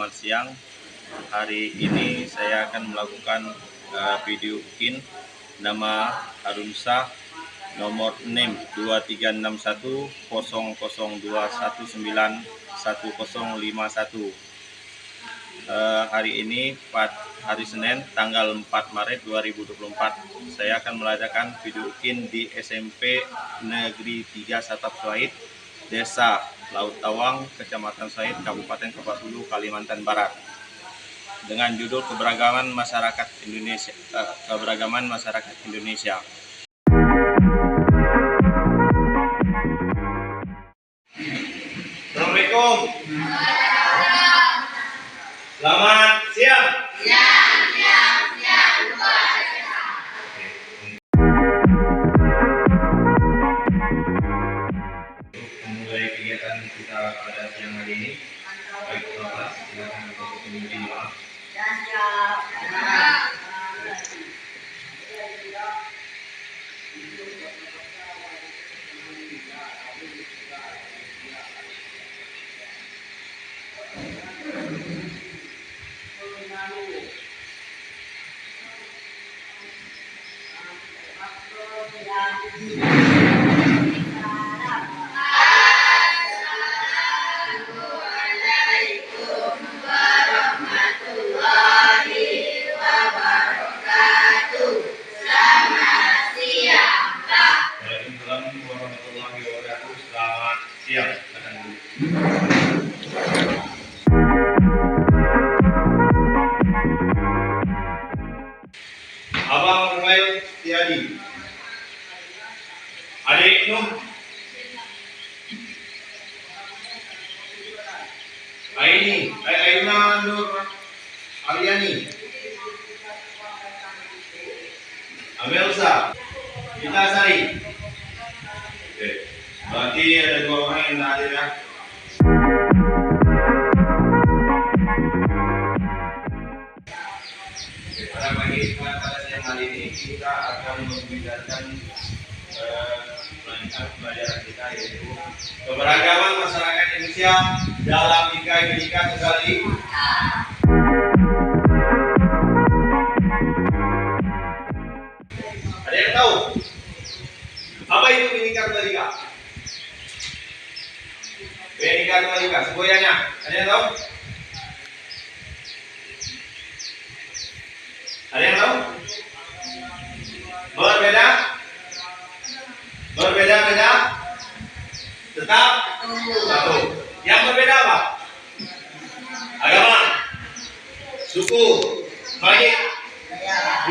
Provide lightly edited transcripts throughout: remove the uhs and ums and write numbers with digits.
selamat siang. Hari ini saya akan melakukan video UKIN nama Harunsa nomor NIM 23610021911051. Hari ini hari Senin tanggal 4 Maret 2024 saya akan melakukan video UKIN di SMP Negeri 3 Satap Suait, Desa Laut Tawang, Kecamatan Suait, Kabupaten Kapuas Hulu, Kalimantan Barat, dengan judul Keberagaman Masyarakat Indonesia. Assalamualaikum. Selamat siang. Memulai kegiatan kita pada siang hari ini, baik kelas, silakan untuk menjadi imam. Waalaikumsalam warahmatullahi wabarakatuh. Selamat siang. Abang Rumail Tiadi, adik Nuh, Ayuna Nur Aryani, Amelsa, Gita Sari. Oke, berarti ada 2 orang yang hadir ya. Pada siang hari ini kita akan membicarakan pelajaran kita, yaitu keberagaman masyarakat Indonesia dalam Bhinneka Tunggal Ika. Ada yang tahu apa itu Bhinneka Tunggal Ika? Bhinneka Tunggal Ika sebutannya, ada yang tahu? Ada yang tahu? Berbeda, tetap satu. Yang berbeda apa? Agama, suku, apalagi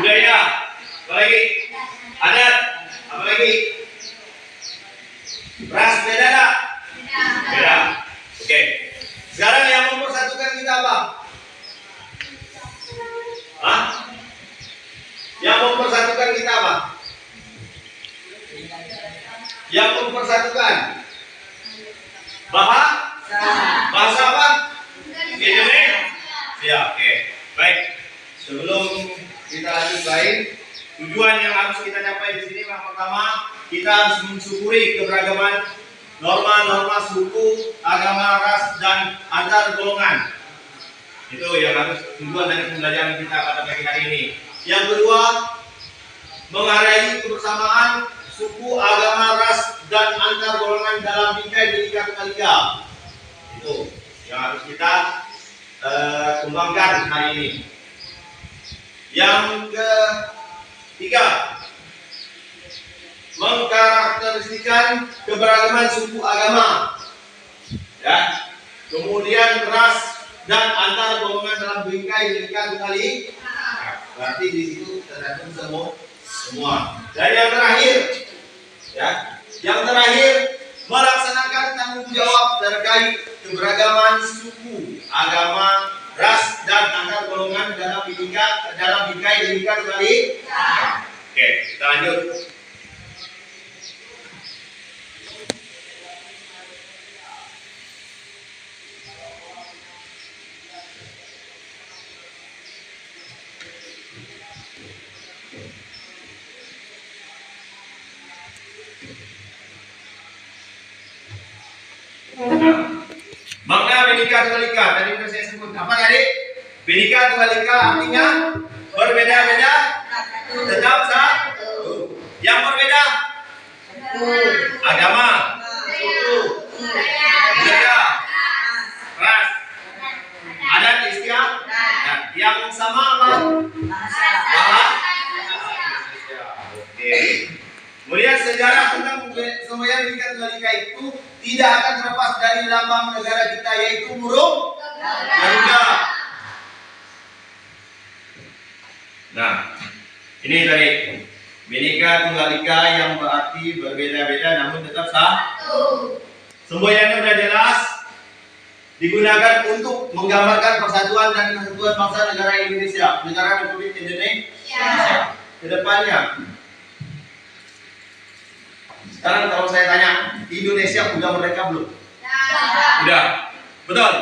budaya, apalagi adat, apalagi ras. Beda tak? Beda. Oke. Sekarang yang mempersatukan kita apa? Hah? Yang mempersatukan kita apa? Yang mempersatukan bahasa apa? Indonesia. Ya, oke. Baik. Sebelum kita lanjut lain, tujuan yang harus kita capai di sini yang pertama, kita harus mensyukuri keberagaman norma-norma suku, agama, ras, dan antar golongan. Itu yang harus tujuan dari pembelajaran kita pada pagi hari ini. Yang kedua, menghargai kebersamaan suku, agama, ras, dan antar golongan dalam Bhinneka Tunggal Ika. Itu yang harus kita kembangkan hari ini. Yang ketiga, mengkarakteristikkan keberagaman suku, agama, ya, kemudian ras dan antar golongan dalam Bhinneka Tunggal Ika. Berarti di situ terdapat semua. Dan yang terakhir, melaksanakan tanggung jawab terkait keberagaman suku, agama, ras, dan antar golongan dalam Bhinneka Tunggal Ika. Oke, kita lanjut. Makna Bhinneka Tunggal Ika tadi sudah saya sebut. Apa Bhinneka Tunggal Ika artinya berbeda-beda tetap satu. Yang berbeda agama, suku, budaya, ras, adat istiadat. Nah, yang sama apa? Bahasa Indonesia. Oke. Kemudian sejarah tentang semboyan Bhinneka Tunggal Ika itu tidak akan terlepas dari lambang negara kita, yaitu burung garuda. Nah, ini tadi Bhinneka Tunggal Ika yang berarti berbeda-beda namun tetap satu. Semboyannya sudah jelas, digunakan untuk menggambarkan persatuan dan kesatuan bangsa negara Indonesia, negara Republik Indonesia. Kedepannya, sekarang kalau saya tanya, Indonesia udah merdeka belum? Udah, betul?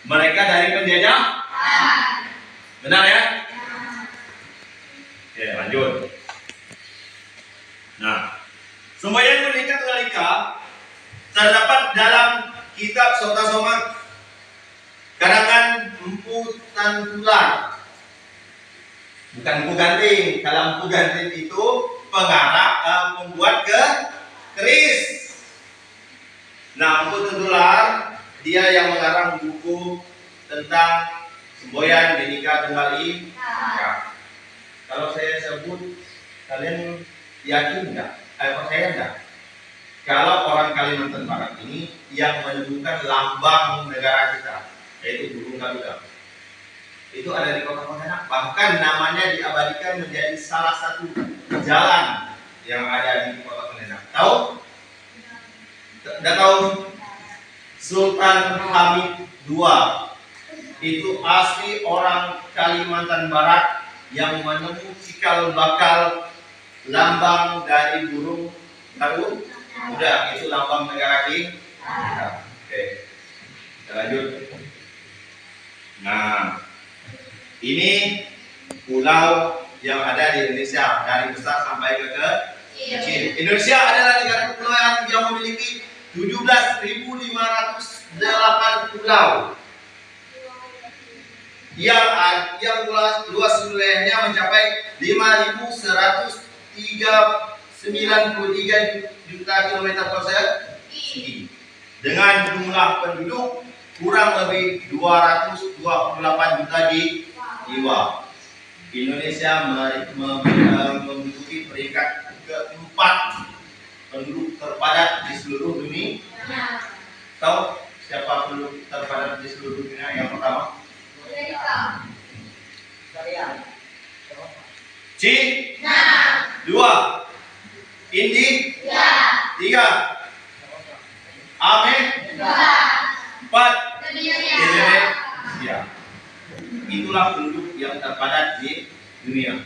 Mereka dari penjajah? Benar ya? Oke, lanjut. Nah, semboyan Bhinneka Tunggal Ika terdapat dalam kitab Sota Somak karangan Empu Tantular. Bukan Empu Ganting. Kalau Empu Ganting itu pengarang pembuat keris. Nah, Empu Tantular dia yang mengarang buku tentang semboyan Bhinneka Tunggal Ika. Kalau saya sebut, kalian yakin nggak? Percaya nggak? Kalau orang Kalimantan Barat ini yang menemukan lambang negara kita, yaitu burung garuda, itu ada di Kota Pontianak. Bahkan namanya diabadikan menjadi salah satu jalan yang ada di Kota Pontianak. Tahu? Tidak tahu? Sultan Hamid II itu asli orang Kalimantan Barat yang menemukan cikal bakal lambang dari burung garuda. Itu lambang negara kita. Oke, kita lanjut. Nah, ini pulau yang ada di Indonesia dari besar sampai ke kecil. Indonesia adalah negara kepulauan yang memiliki 17.508 pulau. Yang luas wilayahnya mencapai 5.193 juta kilometer persegi dengan jumlah penduduk kurang lebih 228 juta jiwa. Indonesia menduduki peringkat keempat penduduk terpadat di seluruh dunia. Tahu siapa penduduk terpadat di seluruh dunia yang pertama? Cina. 2. India. 3. Amerika. 4. Indonesia. Itulah penduduk yang terpadat di dunia.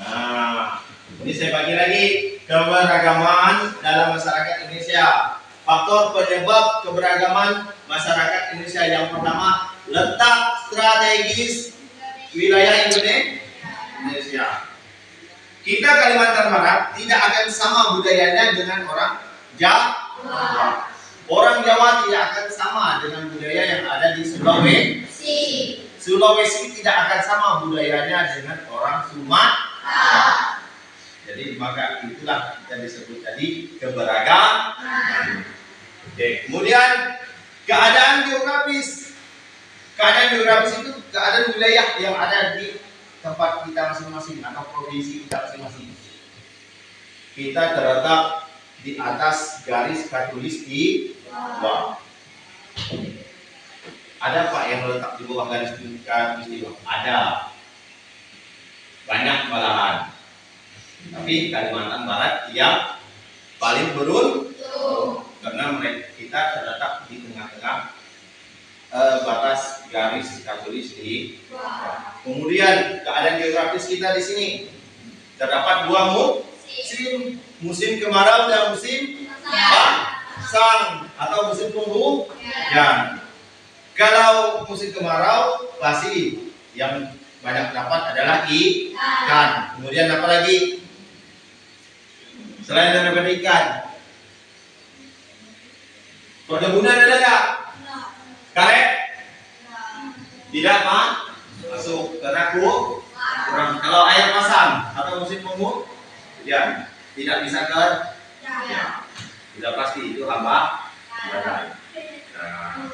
Nah, ini saya bagi lagi keberagaman dalam masyarakat Indonesia. Faktor penyebab keberagaman masyarakat Indonesia yang pertama, letak strategis wilayah Indonesia. Kita Kalimantan Barat tidak akan sama budayanya dengan orang Jawa. Orang Jawa tidak akan sama dengan budaya yang ada di Sulawesi. Sulawesi tidak akan sama budayanya dengan orang Sumatera. Jadi maka itulah yang disebut tadi keberagaman. Oke, kemudian keadaan geografis. Keadaan geografis itu keadaan wilayah yang ada di tempat kita masing-masing atau provinsi kita masing-masing. Kita terletak di atas garis khatulistiwa. Ada Pak yang letak di bawah garis khatulistiwa? Ada. Banyak malahan. Tapi Kalimantan Barat yang paling beruntung karena kita terletak di tengah-tengah batas garis khatulistiwa. Kemudian keadaan geografis kita di sini terdapat dua musim kemarau dan musim pasang atau musim penghujan. Kalau musim kemarau pasti yang banyak dapat adalah ikan. Kemudian apa lagi? Selain daripada ikan, perkebunan ada nggak? tidak masuk karena kurang. Kalau air pasang atau musim penghujan tidak bisa tidak pasti itu hambatan. Nah,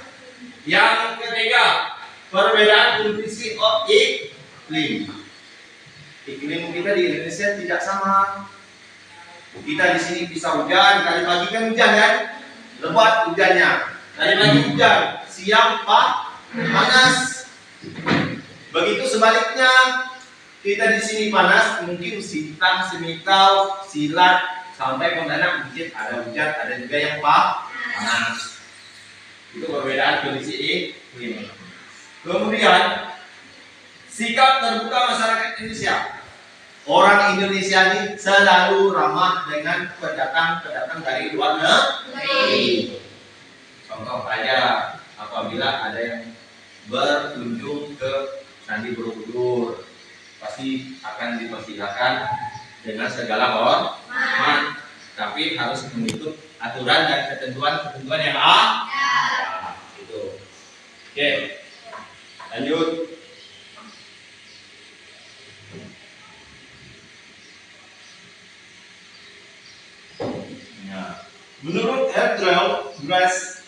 yang ketiga, perbedaan kondisi iklim. Iklim kita di Indonesia tidak sama. Kita di sini bisa hujan, tadi pagi kan hujan kan, lebat hujannya. Tadi pagi hujan, siang panas. Begitu sebaliknya, kita di sini panas, mungkin Sintang, Semitau, Silat, sampai Pontianak mungkin ada hujan, ada juga yang panas. Itu perbedaan kondisi iklim. Kemudian sikap terbuka masyarakat Indonesia. Orang Indonesia ini selalu ramah dengan pendatang dari luar negeri. Contoh saja apabila ada yang berkunjung ke Candi Borobudur, pasti akan dipersilakan dengan segala hormat, tapi harus mengikut aturan dan ketentuan yang ada. Itu. Oke, lanjut. Menurut Erdrell Grass,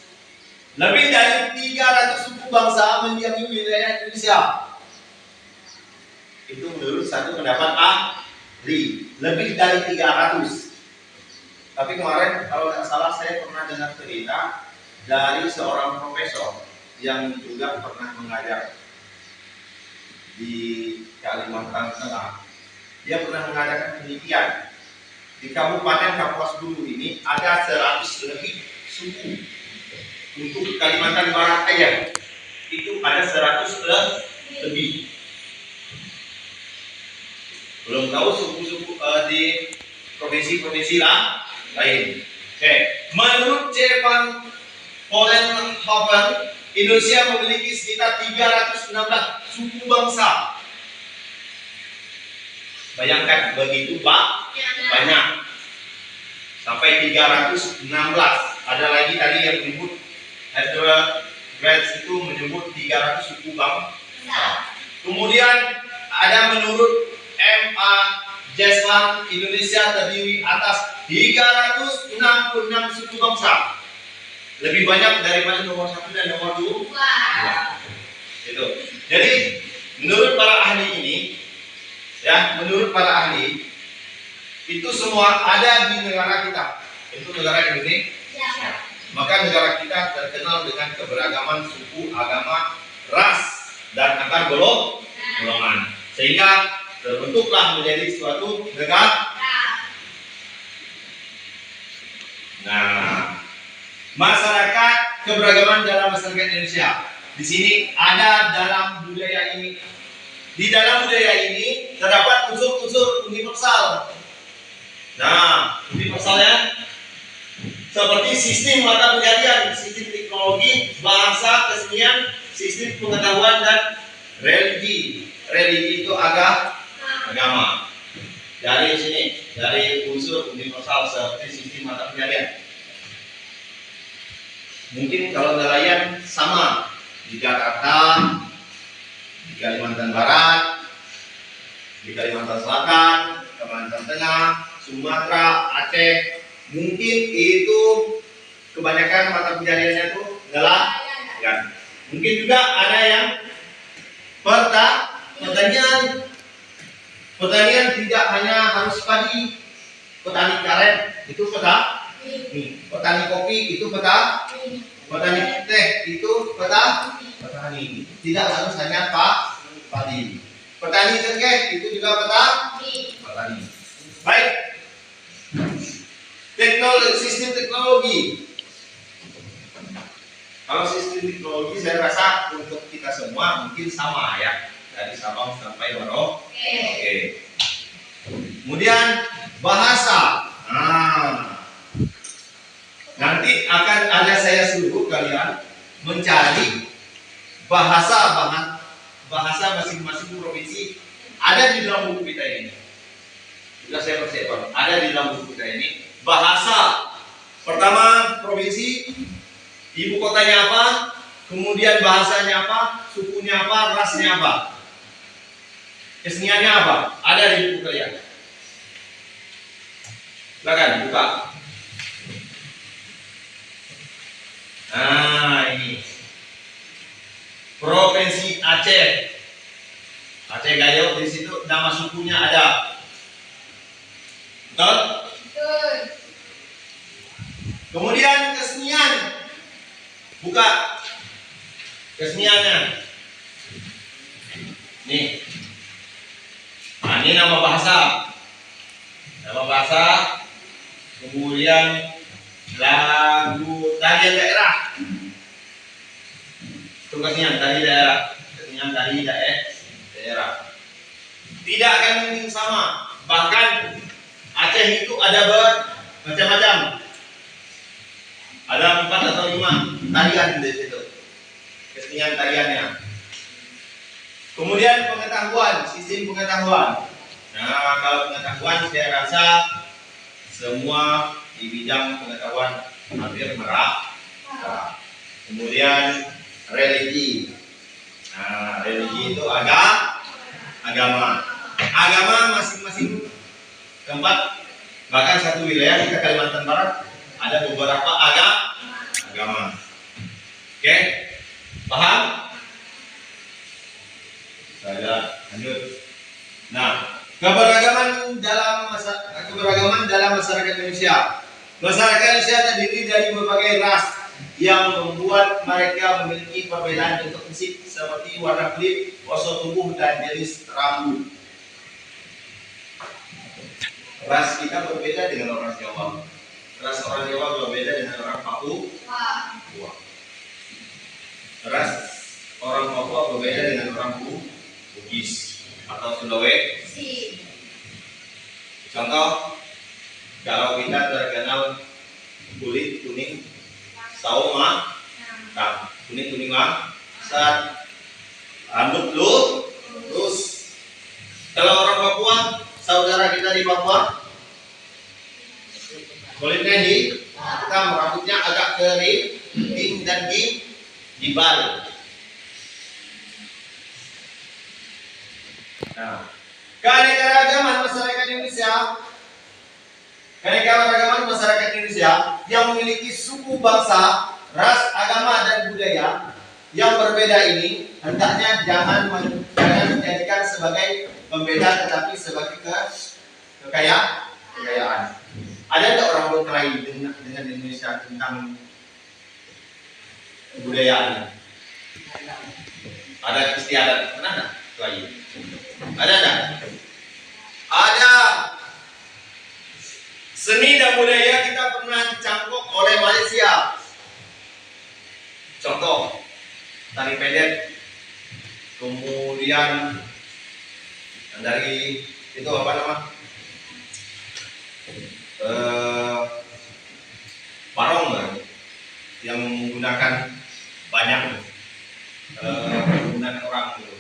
lebih dari 300 suku bangsa mendiami wilayah Indonesia. Itu menurut satu pendapat ahli, lebih dari 300. Tapi kemarin kalau tidak salah saya pernah dengar cerita dari seorang profesor yang juga pernah mengajar di Kalimantan Tengah. Dia pernah mengadakan penelitian. Di Kabupaten Kapuas Hulu ini ada 100 lebih suku. Untuk Kalimantan Barat aja itu ada 100 lebih. Belum tahu suku-suku di provinsi-provinsi lain. Oke. Menurut Stefan Vollenhoven, Indonesia memiliki sekitar 316 suku bangsa. Bayangkan begitu banyak, sampai 316. Ada lagi tadi yang menyebut Grades itu menyebut 300 suku bangsa. Kemudian ada menurut M.A. Jesman, Indonesia terdiri atas 366 suku bangsa. Lebih banyak daripada nomor 1 dan nomor 2. Itu. Jadi menurut para ahli ini, menurut para ahli itu semua ada di negara kita. Itu negara Indonesia. Maka negara kita terkenal dengan keberagaman suku, agama, ras, dan antar golongan. Sehingga terbentuklah menjadi suatu negara. Nah, masyarakat keberagaman dalam masyarakat Indonesia. Di sini ada dalam budaya ini. Di dalam budaya ini terdapat unsur-unsur universal. Nah, universalnya seperti sistem mata pencarian, sistem teknologi, bahasa, kesenian, sistem pengetahuan, dan religi. Religi itu agama. Dari sini, dari unsur universal seperti sistem mata pencarian. Mungkin kalau nelayan sama di Jakarta, di Kalimantan Barat, di Kalimantan Selatan, Kalimantan Tengah, Sumatera, Aceh, mungkin itu kebanyakan mata pencariannya itu nelayan. Mungkin juga ada yang pertanian. Pertanian tidak hanya harus padi. Petani karet itu petani kopi itu petani teh itu petani. Tidak harus hanya padi. Petani cengkeh itu juga petani. Baik. Sistem teknologi. Kalau sistem teknologi saya rasa untuk kita semua mungkin sama ya, dari Sabang sampai Merauke. Kemudian bahasa. Nanti akan ada saya suruh kalian mencari bahasa masing-masing provinsi ada di dalam buku kita ini. Sudah saya persiapkan. Ada di dalam buku kita ini. Bahasa pertama provinsi, ibu kotanya apa, Kemudian bahasanya apa? Sukunya apa? Rasnya apa? Keseniannya apa? Ada di buku kalian. Silakan buka. Nah, ini Provinsi Aceh. Aceh Gayo, di situ nama sukunya ada. Betul? Betul. Kemudian kesenian. Buka keseniannya. Nih. Nah, ini nama bahasa. Nama bahasa. Kemudian lagu tarian daerah. Itu kesenian tari daerah. Kesenian tari daerah. Tidak akan sama. Bahkan Aceh itu ada bermacam-macam. Ada 4 atau 5 tarian di situ. Kesenian tariannya. Kemudian pengetahuan, sistem pengetahuan. Nah, kalau pengetahuan saya rasa semua di bidang pengetahuan hampir merata. Kemudian religi. Nah, religi itu agama. Agama masing-masing tempat, bahkan satu wilayah di Kalimantan Barat ada beberapa agama. Oke, paham? Saya lanjut. Nah, keberagaman dalam masyarakat Indonesia. Masyarakat Indonesia terdiri dari berbagai ras yang membuat mereka memiliki perbedaan bentuk fisik seperti warna kulit, postur tubuh, dan jenis rambut. Ras kita berbeda dengan orang Jawa. Ras orang Jawa berbeda dengan orang Papua. Ras orang Papua berbeda dengan orang Bugis atau Sulawesi. Contoh, kalau kita terkenal kulit kuning, sawo kuning saat rambut lurus. Kalau orang Papua, saudara kita di Papua, kulitnya hitam, rambutnya agak kering dan gibal. Nah, keanekaragaman masyarakat Indonesia yang memiliki suku, bangsa, ras, agama, dan budaya yang berbeda ini hendaknya jangan dijadikan sebagai pembeda, tetapi sebagai kekayaan. Ada tidak orang berkelahi dengan Indonesia tentang kebudayaan? Ada istiadat, pernah nggak kelahi? Ada tak? Ada. Seni dan budaya kita pernah dicangkok oleh Malaysia. Contoh, tari pendek. Kemudian dari itu apa nama? Barong yang menggunakan banyak menggunakan orang gitu.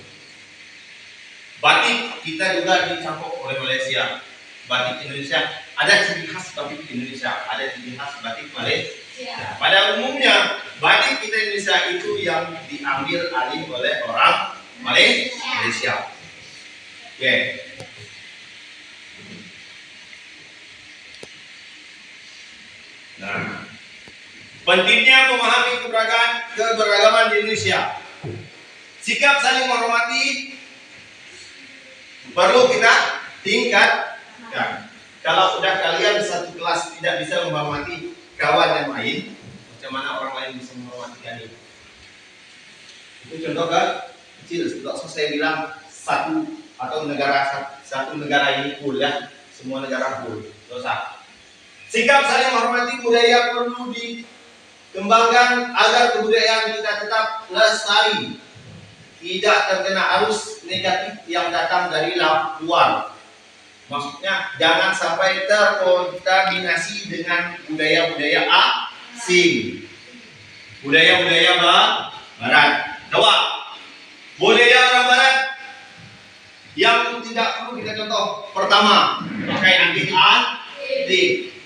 Batik kita juga dicampur oleh Malaysia. Batik Indonesia ada ciri khas batik Indonesia, ada ciri khas batik Malaysia. Pada umumnya batik kita Indonesia itu yang diambil alih oleh orang Malaysia. Oke. Nah, pentingnya memahami keberagaman di Indonesia. Sikap saling menghormati perlu kita tingkatkan. Kalau sudah kalian satu kelas tidak bisa menghormati kawan yang lain, macam mana orang lain bisa menghormati kalian? Itu contoh kecil. Tidak saya bilang satu negara ini full ya, semua negara full. Dosa. Sikap saling menghormati budaya perlu dikembangkan agar kebudayaan kita tetap lestari, tidak terkena arus negatif yang datang dari luar. Maksudnya jangan sampai terkontaminasi dengan budaya-budaya asing, budaya-budaya barat. Dua, budaya orang barat yang tidak perlu kita contoh. Pertama, pakai anting.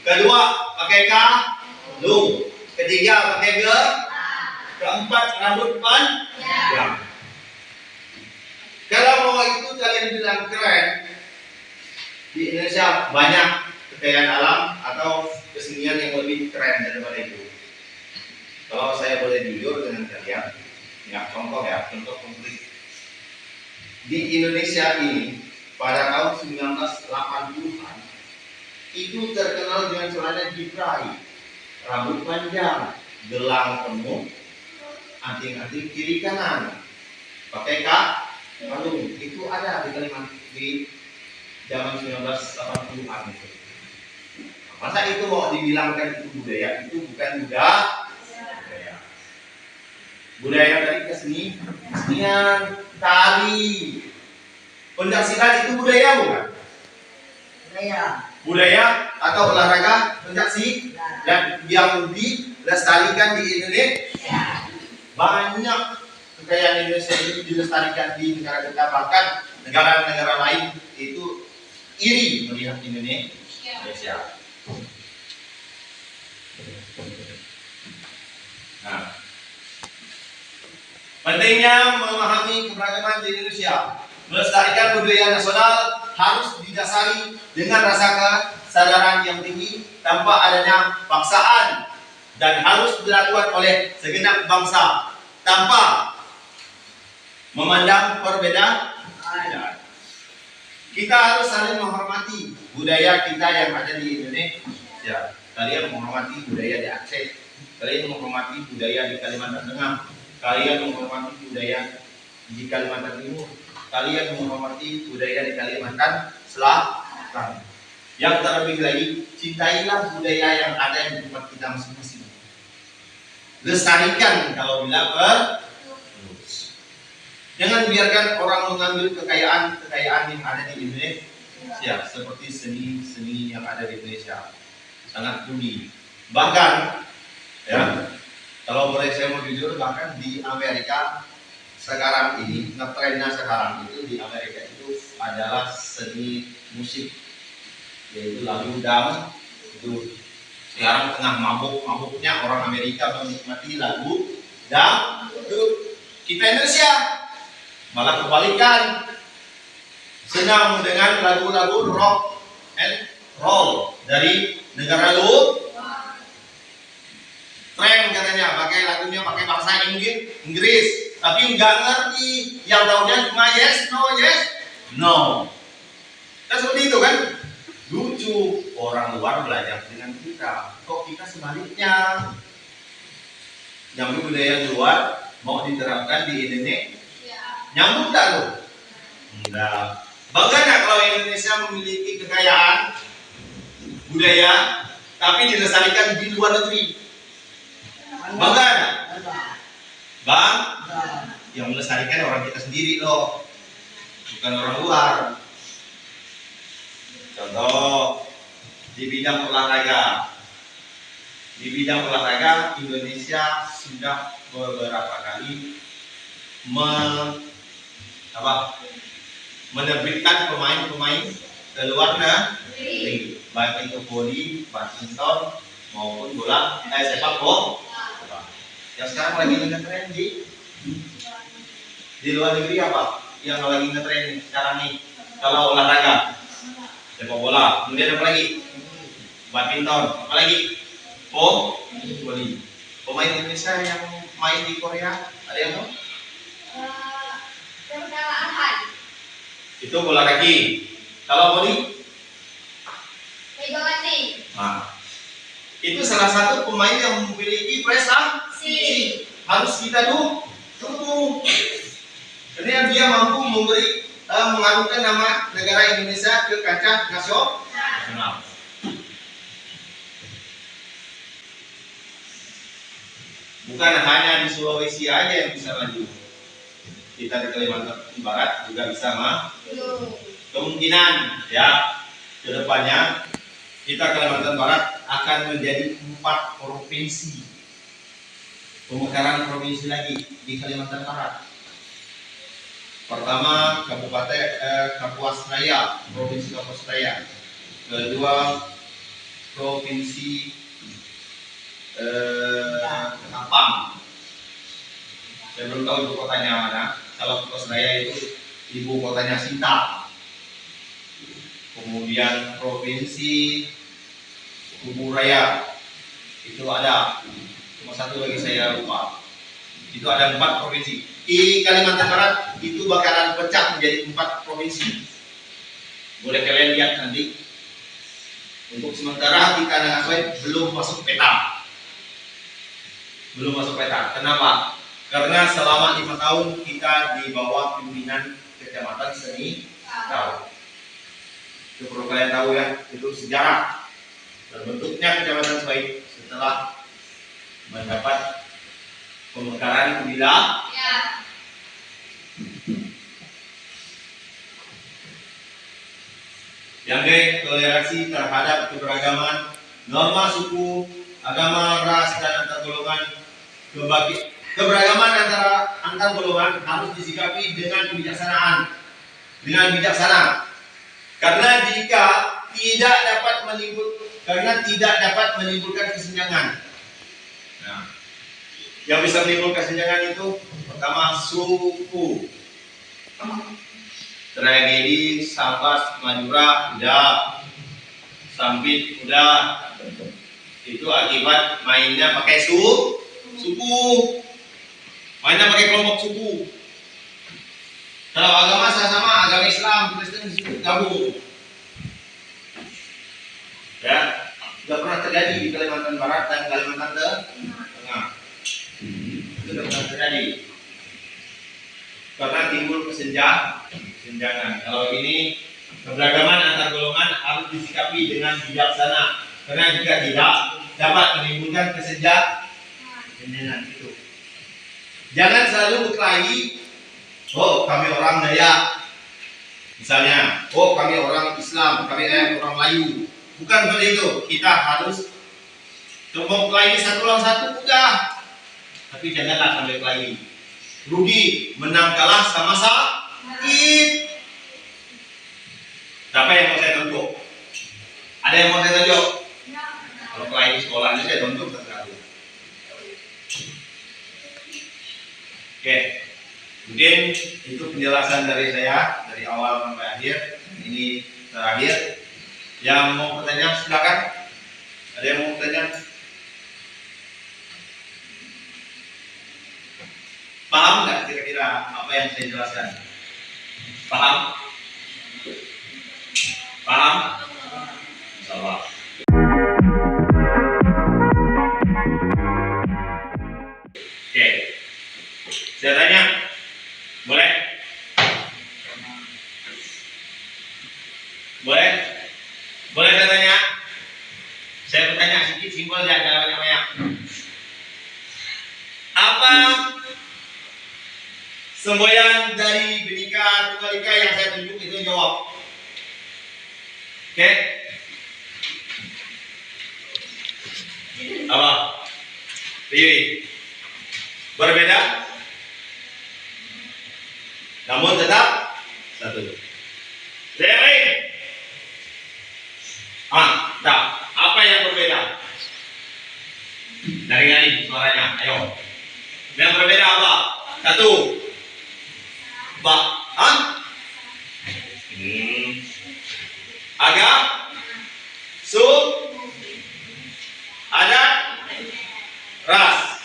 Kedua, pakai kalung. Ketiga, pakai keempat, keempat rambut panjang. Kalau mau itu kalian bilang keren, di Indonesia banyak kekayaan alam atau kesenian yang lebih keren daripada itu. Kalau saya boleh jujur dengan kalian, ya contoh konkret. Di Indonesia ini pada tahun 1980-an itu terkenal dengan celana jiprai, rambut panjang, gelang penuh, anting-anting kiri kanan, pakai kalung. Itu ada di Kalimantan di zaman 1980-an itu. Masa itu mau dibilangkan itu budaya? Itu bukan budaya. Budaya dari kesenian, tari, pencaksilat itu budaya bukan? Budaya atau olahraga pencaksilat dan yang dilestarikan di Indonesia. Banyak kekayaan Indonesia ini dilestarikan di negara kita, bahkan negara-negara lain itu iri melihat Indonesia. Nah, pentingnya memahami keberagaman di Indonesia. Melestarikan budaya nasional harus didasari dengan rasa kesadaran yang tinggi tanpa adanya paksaan dan harus dilakukan oleh segenap bangsa tanpa memandang perbedaan. Kita harus saling menghormati budaya kita yang ada di Indonesia. Kalian menghormati budaya di Aceh, kalian menghormati budaya di Kalimantan Tengah, kalian menghormati budaya di Kalimantan Timur, kalian menghormati budaya di Kalimantan Selatan. Yang terlebih lagi, cintailah budaya yang ada di tempat kita masing-masing. Lestarikan kalau bila perlu. Jangan biarkan orang mengambil kekayaan yang ada di Indonesia, seperti seni yang ada di Indonesia. Sangat tinggi. Bahkan, ya, kalau boleh saya mau jujur, bahkan di Amerika sekarang ini, ngetrennya sekarang itu di Amerika itu adalah seni musik, yaitu lagu dangdut. Itu sekarang tengah mabuk-mabuknya orang Amerika menikmati lagu dangdut. Kita Indonesia malah kebalikan, senang dengan lagu-lagu rock and roll dari negara luar. Tren katanya lagunya pakai bahasa Inggris, tapi nggak ngerti. Yang tahunya cuma yes no. Kan seperti itu kan? Lucu, orang luar belajar dengan kita. Kok kita sebaliknya? Yang budaya luar mau diterapkan di Indonesia, nyambung tak lo? Enggak. Bangga nggak kalau Indonesia memiliki kekayaan budaya, tapi dilestarikan di luar negeri? Bangga nggak? Bang, yang melestarikan orang kita sendiri loh, bukan orang luar. Contoh di bidang olahraga. Di bidang olahraga Indonesia sudah beberapa kali menerbitkan pemain-pemain ke luar negeri, baik itu voli, badminton maupun bola sepak bola. Yang sekarang lagi ngetren di luar negeri apa? Yang lagi ngetren sekarang nih, kalau olahraga sepak bola, kemudian apa lagi? Badminton, apa lagi? Voli. Pemain Indonesia yang main di Korea ada yang tahu? Itu bola kaki. Kalau voli? Nah, itu salah satu pemain yang memiliki prestasi. Harus kita dukung. Karena dia mampu mengharumkan nama negara Indonesia ke kancah nasional. Bukan hanya di Sulawesi aja yang bisa maju. Kita di Kalimantan Barat juga bisa maju. Kemungkinan ya kedepannya kita Kalimantan Barat akan menjadi 4 provinsi. Pemekaran provinsi lagi di Kalimantan Barat. Pertama Kapuas Raya, provinsi Kapuas Raya. Kedua provinsi Kapang. Saya belum tahu ibu kotanya mana. Kalau kota saya itu ibu kotanya Sinta. Kemudian provinsi Kubu Raya itu ada. Cuma satu lagi saya lupa. Itu ada 4 provinsi. Di Kalimantan Barat itu bakalan pecah menjadi 4 provinsi. Boleh kalian lihat nanti. Untuk sementara di Karangasem belum masuk peta. Belum masuk peta. Kenapa? Karena selama 5 tahun kita di bawah pimpinan Kecamatan Seni Tahu. Itu perlu kalian tahu ya, itu sejarah. Terbentuknya Kecamatan Sebaik setelah mendapat pemekaran wilayah. Yang toleransi terhadap keberagaman, norma suku, agama, ras, dan antar golongan. Keberagaman antar golongan harus disikapi dengan kebijaksanaan, dengan bijaksana. Karena tidak dapat menimbulkan kesenjangan. Nah, yang bisa menimbulkan kesenjangan itu pertama suku. Tragedi Sabas Madura udah, Sampit udah. Itu akibat mainnya pakai suku. Mainnya pakai kelompok suku. Kalau agama sama agama Islam, Kristen gabung. Ya, sudah pernah terjadi di Kalimantan Barat dan Kalimantan Tengah. Itu sudah pernah terjadi. Karena timbul kesenjangan. Kalau ini keberagaman antar golongan harus disikapi dengan bijaksana. Karena jika tidak dapat menimbulkan kesenjangan itu. Jangan selalu berkelahi. Oh, kami orang Dayak. Misalnya, oh kami orang Islam, kami orang Melayu. Bukan seperti itu. Kita harus coba berkelahi satu lawan satu udah. Tapi janganlah sampai berkelahi. Rugi, menang kalah sama sakit. Siapa yang mau saya tunjuk? Ada yang mau saya tunjuk? Kalau berkelahi di sekolah ini saya tunjuk terlalu. Oke, mungkin itu penjelasan dari saya dari awal sampai akhir. Ini terakhir. Yang mau bertanya silakan. Ada yang mau bertanya? Paham nggak kira-kira apa yang saya jelaskan? Paham? Paham? Insyaallah. Oke. Saya tanya, boleh? Boleh? Boleh saya tanya? Saya bertanya sedikit simpel, jangan banyak-banyak. Apa semboyan dari Bhinneka Tunggal Ika yang saya tunjuk itu jawab? Oke? Apa? Pilih. Berbeda? Namun tetap satu. Yang lain? Tak. Apa yang berbeda? Dari suaranya. Ayo. Yang berbeda apa? Satu. Agak. Adat. Ras.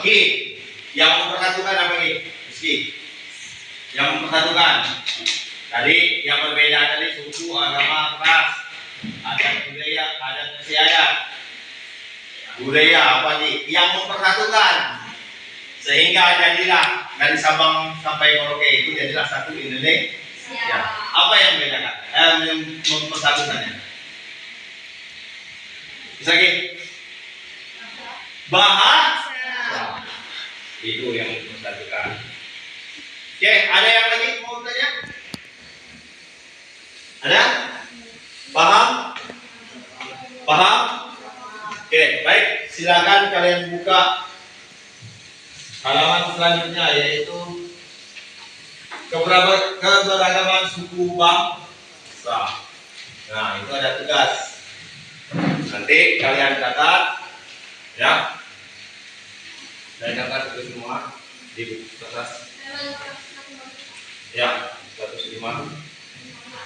Ki. Yang mempersatukan apa ini? Ki. Yang mempersatukan. Tadi yang berbeda tadi suku, agama, ras, adat budaya, adat istiadat. Budaya apa sih? Yang mempersatukan. Sehingga jadilah dari Sabang sampai Merauke itu jadilah satu Indonesia. Ya. Apa yang membedakan? Yang mempersatukannya? Bisa lagi? Bahasa. Itu yang mempersatukan. Oke, ada yang lagi mau tanya? Ada? Paham? Paham? Oke, baik. Silakan kalian buka halaman selanjutnya, yaitu keberagaman suku bangsa. Nah, itu ada tugas. Nanti kalian catat Ya. Dan dapat itu semua di kertas. Ya, 105.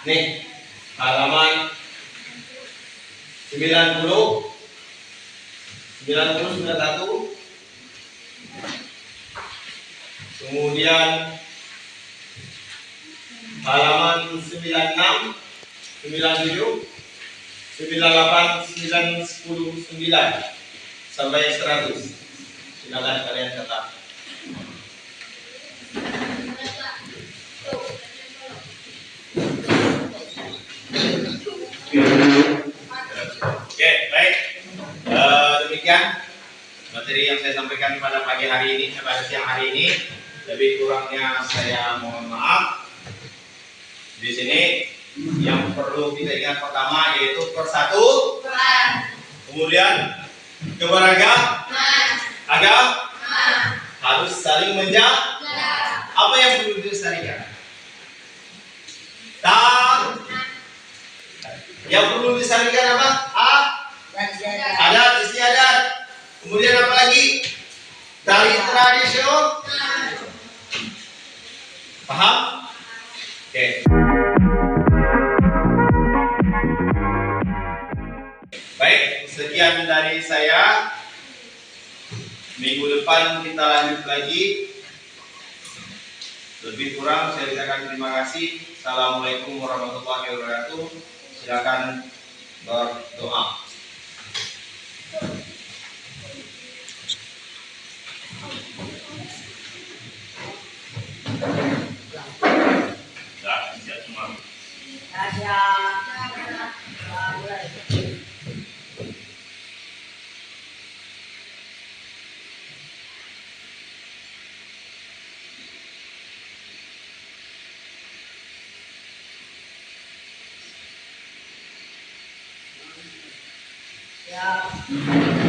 Nih, halaman 90, 91. Kemudian halaman 96, 97, 98, 9, 10, 9 sampai 100. Silakan kalian catat. Oke, baik. Demikian materi yang saya sampaikan pada pagi hari ini, pada siang hari ini. Lebih kurangnya saya mohon maaf. Di sini yang perlu kita ingat pertama yaitu persatuan, kemudian keberagaman, harus saling menjaga. Apa yang perlu dilestarikan? Yang perlu dilestarikan apa? Adat istiadat. Kemudian apa lagi? Tari tradisional. Paham? Oke. Baik, sekian dari saya. Minggu depan kita lanjut lagi. Lebih kurang saya ucapkan terima kasih. Assalamualaikum warahmatullahi wabarakatuh. Silakan berdoa. Siap semua. Ya.